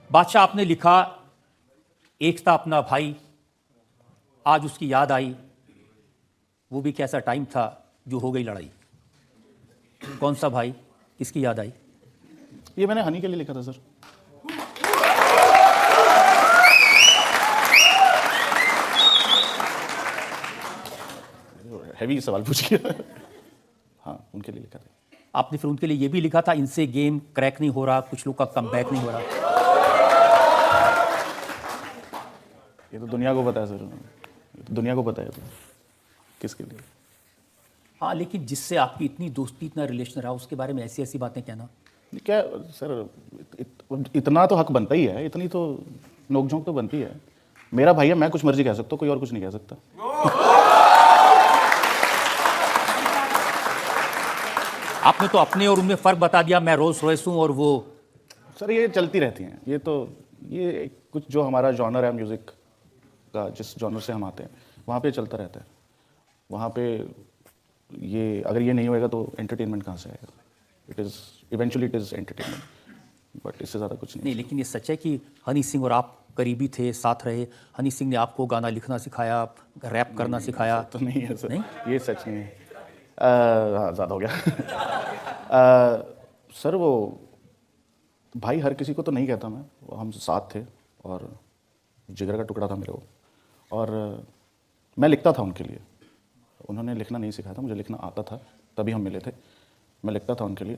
बादशाह, आपने लिखा एक था अपना भाई, आज उसकी याद आई, वो भी कैसा टाइम था जो हो गई लड़ाई। कौन सा भाई, किसकी याद आई? ये मैंने हनी के लिए लिखा था सर। हैवी सवाल पूछ लिया। हाँ, उनके लिए लिखा था। आपने फिर उनके लिए ये भी लिखा था, इनसे गेम क्रैक नहीं हो रहा, कुछ लोग का कमबैक नहीं हो रहा। ये तो दुनिया को पता है सर, ये तो दुनिया को पता है तो किसके लिए। हाँ, लेकिन जिससे आपकी इतनी दोस्ती, इतना रिलेशन रहा, उसके बारे में ऐसी ऐसी बातें कहना। क्या सर, इतना तो हक बनता ही है, इतनी तो नोकझोंक तो बनती है। मेरा भाई है, मैं कुछ मर्जी कह सकता हूँ, कोई और कुछ नहीं कह सकता। आपने तो अपने और उनमें फर्क बता दिया, मैं रोल्स रॉयस हूं और वो। सर ये चलती रहती हैं, ये कुछ जो हमारा जॉनर है म्यूजिक का, जिस जॉनर से हम आते हैं वहाँ पे चलता रहता है। वहाँ पे ये अगर ये नहीं होएगा तो एंटरटेनमेंट कहाँ से आएगा? Eventually it is entertainment, but इससे ज़्यादा कुछ नहीं। लेकिन ये सच है कि हनी सिंह और आप करीबी थे, साथ रहे। हनी सिंह ने आपको गाना लिखना सिखाया, रैप करना सिखाया। तो नहीं है सर, नहीं? ये सच नहीं है। हाँ, ज़्यादा हो गया। सर वो भाई हर किसी को तो नहीं कहता मैं, हम साथ थे और जिगर का टुकड़ा था मेरे को, और मैं लिखता था उनके लिए। उन्होंने लिखना नहीं सिखाया था, मुझे लिखना आता था, तभी हम मिले थे। मैं लिखता था उनके लिए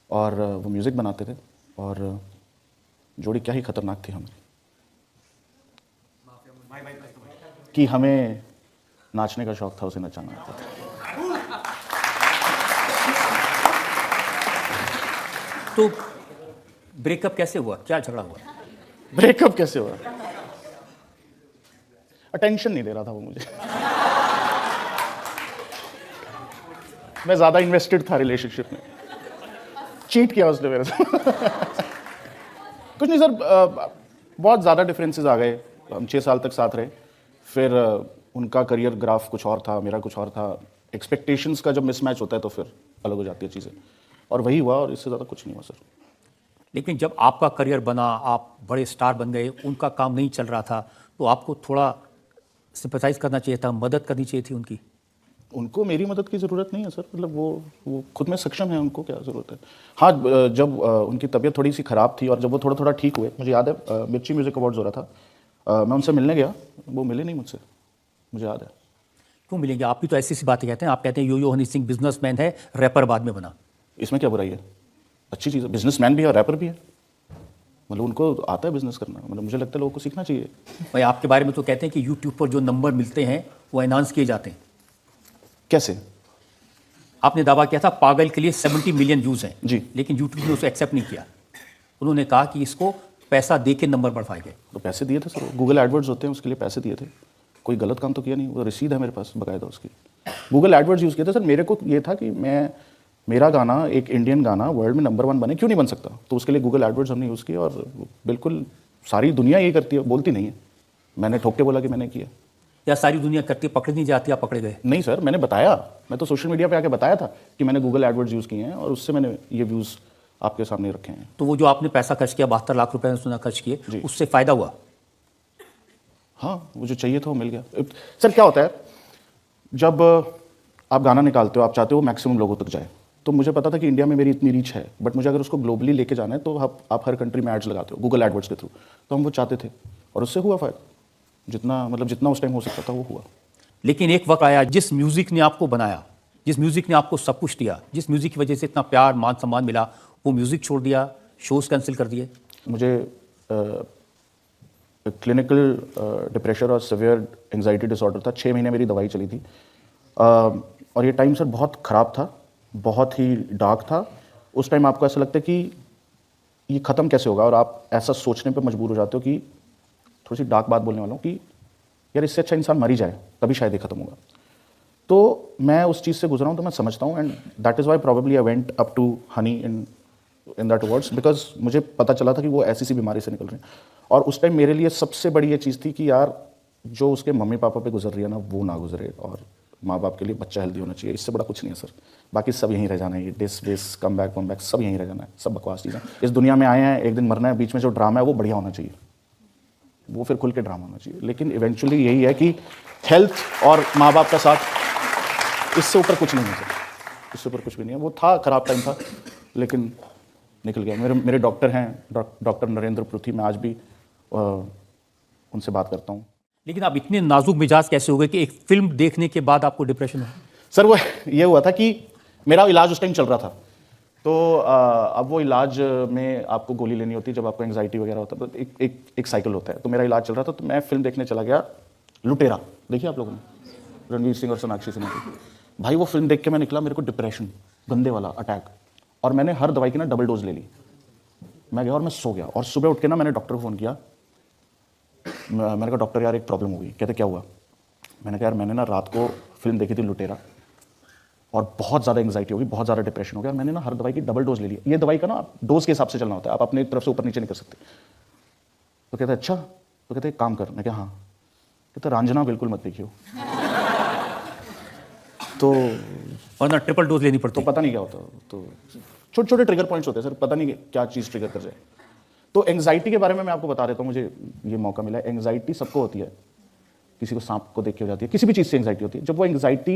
और वो म्यूज़िक बनाते थे, और जोड़ी क्या ही खतरनाक थी हमारी कि हमें नाचने का शौक था, उसे नचाना आता था। तो ब्रेकअप कैसे हुआ, क्या झगड़ा हुआ? ब्रेकअप कैसे हुआ? अटेंशन नहीं दे रहा था वो मुझे। मैं ज्यादा इन्वेस्टेड था रिलेशनशिप में, चीट किया उसने मेरे साथ। कुछ नहीं सर, बहुत ज़्यादा डिफरेंसेस आ गए। हम 6 साल तक साथ रहे, फिर उनका करियर ग्राफ कुछ और था, मेरा कुछ और था। एक्सपेक्टेशंस का जब मिसमैच होता है तो फिर अलग हो जाती है चीज़ें, और वही हुआ, और इससे ज़्यादा कुछ नहीं हुआ सर। लेकिन जब आपका करियर बना, आप बड़े स्टार बन गए, उनका काम नहीं चल रहा था, तो आपको थोड़ा सिंपैथाइज करना चाहिए था, मदद करनी चाहिए थी उनकी। उनको मेरी मदद की ज़रूरत नहीं है सर, मतलब वो खुद में सक्षम है, उनको क्या ज़रूरत है। हाँ, जब उनकी तबीयत थोड़ी सी ख़राब थी और जब वो थोड़ा थोड़ा ठीक हुए, मुझे याद है मिर्ची म्यूज़िक अवार्ड्स हो रहा था, मैं उनसे मिलने गया, वो मिले नहीं मुझसे, मुझे याद है। क्यों मिलेंगे? आप भी तो ऐसी सी बातें कहते हैं, आप कहते हैं यो हनी सिंह बिजनेसमैन है, रैपर बाद में बना। इसमें क्या बुराई है? अच्छी चीज़ है, बिजनेसमैन भी है, रैपर भी है, मतलब उनको आता है बिजनेस करना, मतलब मुझे लगता है लोगों को सीखना चाहिए। भाई आपके बारे में तो कहते हैं कि यूट्यूब पर जो नंबर मिलते हैं वो अनाउंस किए जाते हैं। कैसे? आपने दावा किया था पागल के लिए 70 मिलियन व्यूज हैं जी, लेकिन यूट्यूब ने उसे एक्सेप्ट नहीं किया। उन्होंने कहा कि इसको पैसा दे के नंबर बढ़वाए गए। तो पैसे दिए थे सर, गूगल एडवर्ड्स होते हैं, उसके लिए पैसे दिए थे, कोई गलत काम तो किया नहीं, वो रसीद है मेरे पास बकायदा उसकी। गूगल एडवर्ड्स यूज़ किए थे सर। मेरे को ये था कि मेरा गाना, एक इंडियन गाना वर्ल्ड में नंबर 1 बने, क्यों नहीं बन सकता? तो उसके लिए गूगल एडवर्ड्स हमने यूज़ किया, और बिल्कुल सारी दुनिया ये करती है, बोलती नहीं है। मैंने ठोक के बोला कि मैंने किया। या सारी दुनिया करती, पकड़ी नहीं जाती, आप पकड़े गए? नहीं सर, मैंने बताया, मैं तो सोशल मीडिया पे आके बताया था कि मैंने गूगल एडवर्ड्स यूज़ किए हैं, और उससे मैंने ये व्यूज़ आपके सामने रखे हैं। तो वो जो आपने पैसा खर्च किया, 72 लाख रुपए सुना खर्च किए, उससे फायदा हुआ? हाँ, वो जो चाहिए था वो मिल गया। सर क्या होता है, जब आप गाना निकालते हो, आप चाहते हो मैक्सिमम लोगों तक जाए। तो मुझे पता था कि इंडिया में मेरी इतनी रीच है, बट मुझे अगर उसको ग्लोबली लेके जाना है तो आप हर कंट्री में एड्स लगाते हो गूगल एडवर्ड्स के थ्रू। तो हम वो चाहते थे, और उससे हुआ फायदा, जितना उस टाइम हो सकता था वो हुआ। लेकिन एक वक्त आया, जिस म्यूजिक ने आपको बनाया, जिस म्यूजिक ने आपको सब कुछ दिया, जिस म्यूजिक की वजह से इतना प्यार मान सम्मान मिला, वो म्यूजिक छोड़ दिया, शोज कैंसिल कर दिए। मुझे क्लिनिकल डिप्रेशन और सीवियर एंजाइटी डिसऑर्डर था। 6 महीने मेरी दवाई चली थी, और ये टाइम सर बहुत ख़राब था, बहुत ही डार्क था। उस टाइम आपको ऐसा लगता है कि ये ख़त्म कैसे होगा, और आप ऐसा सोचने पे मजबूर हो जाते हो कि, थोड़ी सी डार्क बात बोलने वाला हूँ, कि यार इससे अच्छा इंसान मर ही जाए, तभी शायद ये ख़त्म होगा। तो मैं उस चीज़ से गुजरा हूँ, तो मैं समझता हूँ, and that is why probably I went up to honey in that words, because मुझे पता चला था कि वो ऐसी सी बीमारी से निकल रहे हैं। और उस टाइम मेरे लिए सबसे बड़ी ये चीज़ थी कि यार जो उसके मम्मी पापा पे गुजर रही है ना, वो ना गुजरे, और माँ बाप के लिए बच्चा हेल्दी होना चाहिए, इससे बड़ा कुछ नहीं है सर। बाकी सब यहीं रह जाना है, ये डिस विस कम बैक सब यहीं रह जाना है, सब बकवास चीज़ें। इस दुनिया में आए हैं, एक दिन मरना है, बीच में जो ड्रामा है वो बढ़िया होना चाहिए, वो फिर खुल के ड्रामा होना चाहिए। लेकिन इवेंचुअली यही है कि हेल्थ और माँ बाप का साथ, इससे ऊपर कुछ नहीं है सर, इससे ऊपर कुछ भी नहीं है। वो था, खराब टाइम था, लेकिन निकल गया। मेरे डॉक्टर हैं, डॉक्टर नरेंद्र पृथ्वी, मैं आज भी उनसे बात करता हूँ। लेकिन आप इतने नाजुक मिजाज कैसे हो गए कि एक फिल्म देखने के बाद आपको डिप्रेशन हो? सर वो ये हुआ था कि मेरा इलाज उस टाइम चल रहा था, तो अब वो इलाज में आपको गोली लेनी होती है जब आपको एंग्जाइटी वगैरह होता है, तो एक साइकिल होता है। तो मेरा इलाज चल रहा था, तो मैं फिल्म देखने चला गया लुटेरा, देखिए आप लोगों ने, रणवीर सिंह और सोनाक्षी सिन्हा की। भाई वो फिल्म देख के मैं निकला, मेरे को डिप्रेशन गंदे वाला अटैक, और मैंने हर दवाई की ना डबल डोज ले ली। मैं गया और मैं सो गया, और सुबह उठ के ना मैंने डॉक्टर को फ़ोन किया। मैंने कहा डॉक्टर यार एक प्रॉब्लम हो गई। कहते क्या हुआ? मैंने कहा यार मैंने ना रात को फिल्म देखी थी लुटेरा, और बहुत ज़्यादा एंग्जाइटी हो गई, बहुत ज़्यादा डिप्रेशन हो गया, और मैंने ना हर दवाई की डबल डोज ले ली। ये दवाई का ना डोज के हिसाब से चलना होता है, आप अपनी तरफ से ऊपर नीचे नहीं कर सकते। तो कहते अच्छा, तो कहते एक काम कर। मैं क्या? हाँ। कहते रंजना बिल्कुल मत देखियो। तो वरना ट्रिपल डोज लेनी पड़ती। तो पता नहीं क्या होता, तो छोटे छोटे ट्रिगर पॉइंट्स होते हैं सर, पता नहीं क्या चीज़ ट्रिगर कर जाए। तो एंग्जाइटी के बारे में मैं आपको बता देता हूँ, मुझे ये मौका मिला है। एंग्जाइटी सबको होती है, किसी को सांप को देख के हो जाती है, किसी भी चीज़ से एंग्जाइटी होती है। जब वो एंग्जाइटी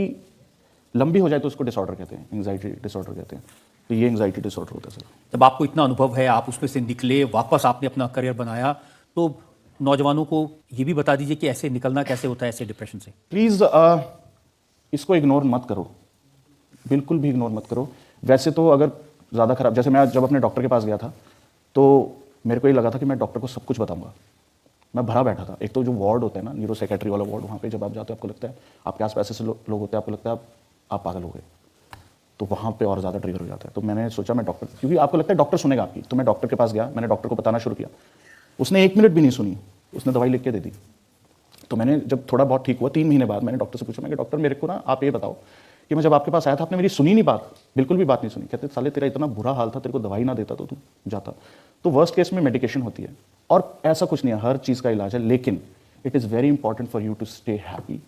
लंबी हो जाए तो उसको डिसऑर्डर कहते हैं, एंग्जाइटी डिसऑर्डर कहते हैं। तो ये एंग्जाइटी डिसऑर्डर होता है सर। जब आपको इतना अनुभव है, आप उसमें से निकले, वापस आपने अपना करियर बनाया, तो नौजवानों को ये भी बता दीजिए कि ऐसे निकलना कैसे होता है ऐसे डिप्रेशन से। प्लीज़ इसको इग्नोर मत करो, बिल्कुल भी इग्नोर मत करो। वैसे तो अगर ज़्यादा खराब, जैसे मैं जब अपने डॉक्टर के पास गया था, तो मेरे को ये लगा था कि मैं डॉक्टर को सब कुछ बताऊंगा। मैं भरा बैठा था। एक तो जो वार्ड होता है ना, न्यूरो साइकेट्री वाला वार्ड, वहाँ पे जब आप जाते हो आपको लगता है आपके आसपास ऐसे लोग होते हैं, आपको लगता है आप पागल हो गए, तो वहाँ पे और ज़्यादा ट्रिगर हो जाता है। तो मैंने सोचा मैं डॉक्टर, क्योंकि आपको लगता है डॉक्टर सुनेगा आपकी, तो मैं डॉक्टर के पास गया, मैंने डॉक्टर को बताना शुरू किया। उसने 1 मिनट भी नहीं सुनी, उसने दवाई लिख के दे दी। तो मैंने जब थोड़ा बहुत ठीक हुआ, 3 महीने बाद मैंने डॉक्टर से पूछा, मैं कि डॉक्टर मेरे को ना आप ये बताओ कि मैं जब आपके पास आया था आपने मेरी सुनी नहीं बात, बिल्कुल भी बात नहीं सुनी। कहते साले तेरा इतना बुरा हाल था, तेरे को दवाई ना देता तो तू जाता। तो वर्स्ट केस में मेडिकेशन होती है, और ऐसा कुछ नहीं है, हर चीज़ का इलाज है, लेकिन it is very important for you to stay happy.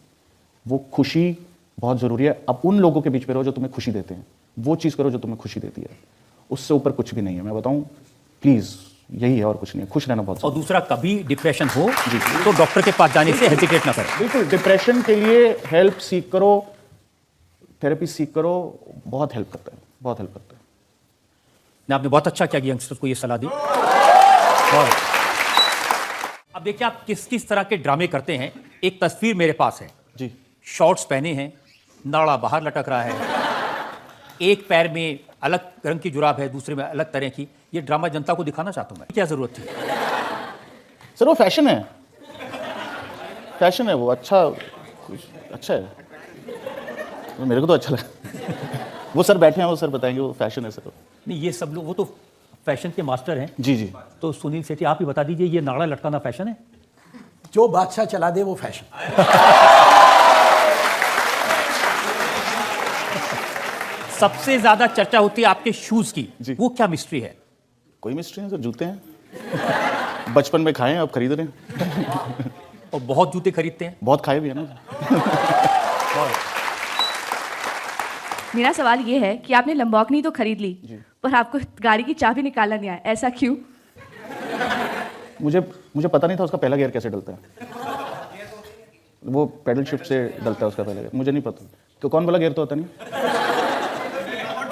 वो खुशी बहुत ज़रूरी है। अब उन लोगों के बीच में रहो जो तुम्हें खुशी देते हैं, वो चीज़ करो जो तुम्हें खुशी देती है, उससे ऊपर कुछ भी नहीं है। मैं बताऊँ प्लीज़, यही है और कुछ नहीं है, खुश रहना बहुत। और दूसरा, कभी डिप्रेशन हो तो डॉक्टर के पास जाने से हेजिटेट ना करें। बिल्कुल, डिप्रेशन के लिए हेल्प सीख करो, थेरेपी सीख करो, बहुत हेल्प करता है, बहुत हेल्प करता है। आपने बहुत अच्छा किया कि यंगस्टर्स को ये सलाह दी। और अब देखिए आप किस किस तरह के ड्रामे करते हैं। एक तस्वीर मेरे पास है जी, शॉर्ट्स पहने हैं, नाड़ा बाहर लटक रहा है, एक पैर में अलग रंग की जुराब है, दूसरे में अलग तरह की। ये ड्रामा जनता को दिखाना चाहता हूं मैं, क्या जरूरत थी? सर वो फैशन है, फैशन है वो, अच्छा है, मेरे को तो अच्छा लगा। वो सर बैठे हैं, वो सर बताएंगे, वो फैशन है सर। नहीं, ये सब लोग, वो तो फैशन के मास्टर हैं। जी जी। तो सुनील सेठी, आप ही बता दीजिए, ये नाड़ा लटकाना फैशन है? जो बादशाह चला दे वो फैशन। सबसे ज्यादा चर्चा होती है आपके शूज की, वो क्या मिस्ट्री है? कोई मिस्ट्री नहीं सर, जूते हैं, बचपन में खाए हैं, अब खरीद रहे हैं। और बहुत जूते खरीदते हैं? बहुत खाए भी है ना। मेरा सवाल ये है कि आपने लंबोर्गिनी तो खरीद ली, पर आपको गाड़ी की चाबी निकालना नहीं आया, ऐसा क्यों? मुझे पता नहीं था उसका पहला गियर कैसे डलता है। वो पेडल शिफ्ट से डलता है उसका पहला गियर, मुझे नहीं पता। तो कौन वाला गियर तो होता नहीं,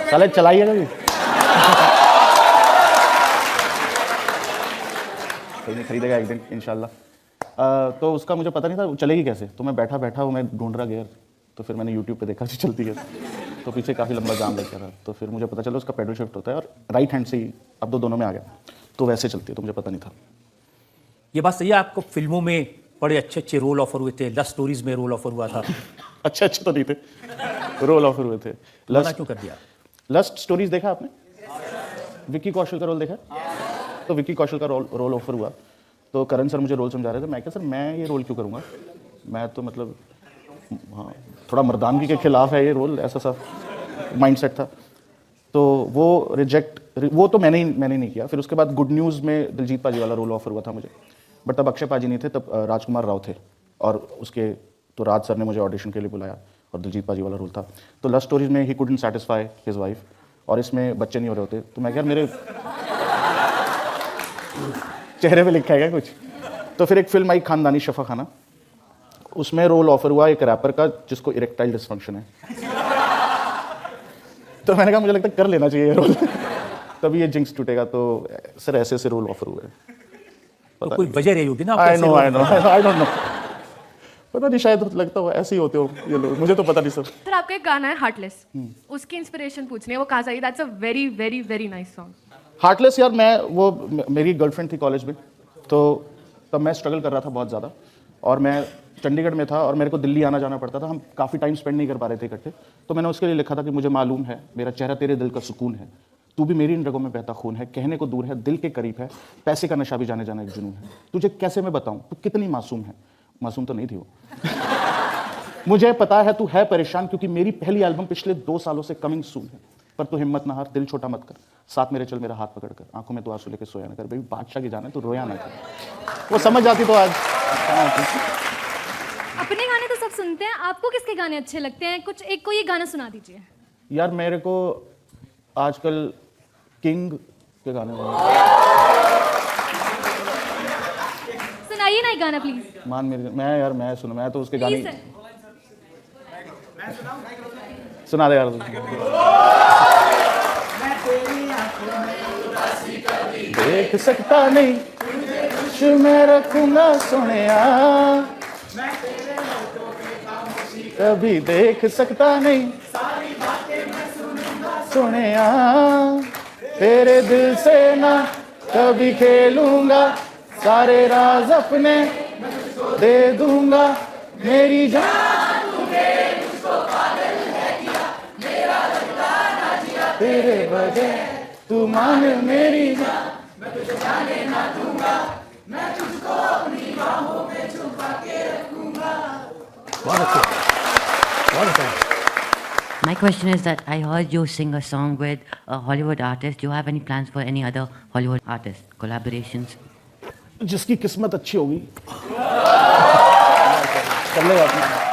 साले चलाइएगा भी। कोई नहीं, खरीदेगा एक दिन इंशाल्लाह। तो उसका मुझे पता नहीं था चलेगी कैसे, तो मैं बैठा हूँ, मैं ढूंढ रहा गियर, तो फिर मैंने यूट्यूब पे देखा कि चलती कैसे, तो पीछे काफ़ी लंबा जाम लग गया था, तो फिर मुझे पता चला उसका पेडल शिफ्ट होता है, और राइट हैंड से ही अब तो दोनों में आ गया, तो वैसे चलती है, तो मुझे पता नहीं था। ये बात सही है, आपको फिल्मों में बड़े अच्छे अच्छे रोल ऑफर हुए थे, लस्ट स्टोरीज में रोल ऑफर हुआ था। अच्छे तो नहीं थे, रोल ऑफर हुए थे। मना क्यों कर दिया? लस्ट स्टोरीज देखा आपने? विक्की कौशल का रोल देखा? तो विक्की कौशल का रोल ऑफर हुआ, तो करण सर मुझे रोल समझा रहे थे। मैं क्या सर, मैं ये रोल क्यों करूँगा, मैं तो मतलब हाँ थोड़ा मर्दानगी के खिलाफ है ये रोल, ऐसा सा माइंडसेट था। तो वो तो मैंने नहीं किया। फिर उसके बाद गुड न्यूज़ में दिलजीत पाजी वाला रोल ऑफर हुआ था मुझे, बट तब अक्षय पाजी नहीं थे, तब राजकुमार राव थे, और उसके तो राज सर ने मुझे ऑडिशन के लिए बुलाया, और दिलजीत पाजी वाला रोल था। तो लव स्टोरीज में he couldn't satisfy his wife, और इसमें बच्चे नहीं हो रहे होते। तो मैं क्या, मेरे चेहरे पे लिखा है क्या कुछ? तो फिर एक फिल्म आई खानदानी शफा खाना, उसमें रोल ऑफर हुआ एक रैपर का जिसको इरेक्टाइल डिसफंक्शन है। तो मैंने कहा मुझे लगता है कर लेना चाहिए ये रोल, तभी ये जिंक्स टूटेगा। तो सर ऐसे ऐसे रोल ऑफर हुए। तो कोई वजह रही होगी ना? I know I don't know, पता नहीं, शायद लगता हो ऐसे ही होते हो ये लोग, मुझे तो पता नहीं सर। सर आपका एक गाना है हार्टलेस, उसकी इंस्पिरेशन पूछनी है, वो कहाँ से आई? That's a very very very nice song. Heartless यार, मैं वो मेरी गर्लफ्रेंड थी कॉलेज में, तो तब मैं स्ट्रगल कर रहा था बहुत ज़्यादा, और मैं चंडीगढ़ में था और मेरे को दिल्ली आना जाना पड़ता था। हम काफ़ी टाइम स्पेंड नहीं कर पा रहे थे इकट्ठे। तो मैंने उसके लिए लिखा था कि मुझे मालूम है मेरा चेहरा तेरे दिल का सुकून है, तू भी मेरी इन रगों में बहता खून है, कहने को दूर है दिल के करीब है, पैसे का नशा भी जाने जाना एक जुनून है, तुझे कैसे मैं बताऊं तू कितनी मासूम है। मासूम तो नहीं थी वो। मुझे पता है तू है परेशान क्योंकि मेरी पहली एल्बम पिछले 2 सालों से कमिंग सून है, पर तू हिम्मत ना हार, दिल छोटा मत कर, साथ मेरे चल मेरा हाथ पकड़ कर, आंखों में तो आंसू लेके सोया ना कर। भाई बादशाह की जान है, तू रोया ना कर। वो समझ जाती तो आज। अपने गाने तो सब सुनते हैं, आपको किसके गाने अच्छे लगते हैं? कुछ एक कोई गाना सुना दीजिए। यार मेरे को आजकल किंग के गाने सुनाइए ना एक गाना प्लीज। मान मेरी, मैं तो उसके गाने प्लीज सुना दे यार। देख सकता नहीं कुछ मैं रखूंगा सोनिया, कभी देख सकता नहीं सोनिया, तेरे दिल से ना कभी खेलूंगा, सारे राज अपने दे दूंगा, मेरी जान तेरे बगैर तू मान मेरी जान, मैं तुझे जाने ना दूंगा, मैं तुझको अपनी बाहों में छुपा के रखूंगा। बहुत अच्छा, बहुत अच्छा। My question is that I heard you sing a song with a Hollywood artist. Do you have any plans for any other Hollywood artist collaborations? जिसकी किस्मत अच्छी होगी कर लेगा अपना।